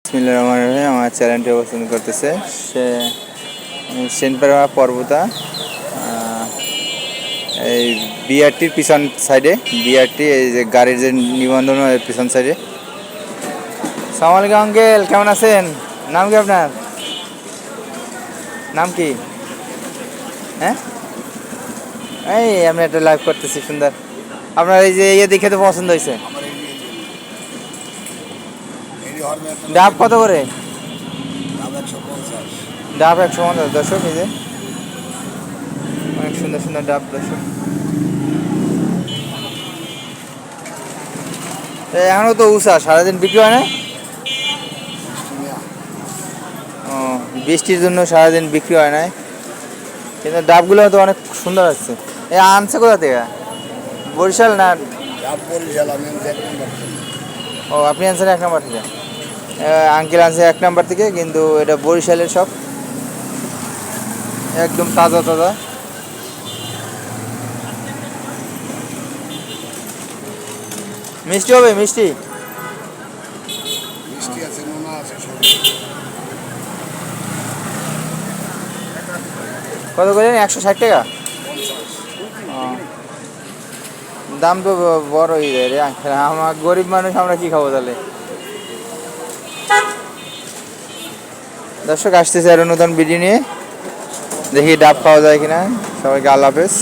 বিসমিল্লাহির রহমানির রহিম। আমার চ্যানেলটি অবস্থান করতেছে সেনপাড়া পর্বতা, এই বিআরটির পিছন সাইডে। বিআরটি এই যে গাড়ির যে নিবন্ধন পিছন সাইডে। সালাম আলাইকুম আঙ্কেল, কেমন আছেন? নাম কি আপনার? নাম কি? হ্যাঁ, এই আমি একটা লাইভ করতেছি সুন্দর। আপনার এই যে দেখে তো পছন্দ হয়েছে। ডাব কত করে? ডাব 150। দর্শক এই যে অনেক সুন্দর সুন্দর ডাব দর্শক। এখনো তো উষা সারাদিন বিক্রি হয় না। ও, বৃষ্টির জন্য সারাদিন বিক্রি হয় না, কিন্তু ডাবগুলো তো অনেক সুন্দর আছে। এ আনছে কোথা থেকে? বরিশাল না? ও, আপনি আনছেন 1 নম্বর থেকে। আঙ্কেল আনছে 1 নম্বর থেকে, কিন্তু এটা বরিশালের সব একদম তাজা তাজা। মিষ্টি হবে? মিষ্টি কত করে? 160 টাকা। দাম তো বড় হয়ে যায় রে আঙ্কেল। আমার গরিব মানুষ, আমরা কি খাবো তাহলে? দর্শক আসতেছে আরো নতুন ভিডিও নিয়ে, দেখি ডাব খাওয়া যায় কিনা। সবাইকে আল্লাহ হাফেজ।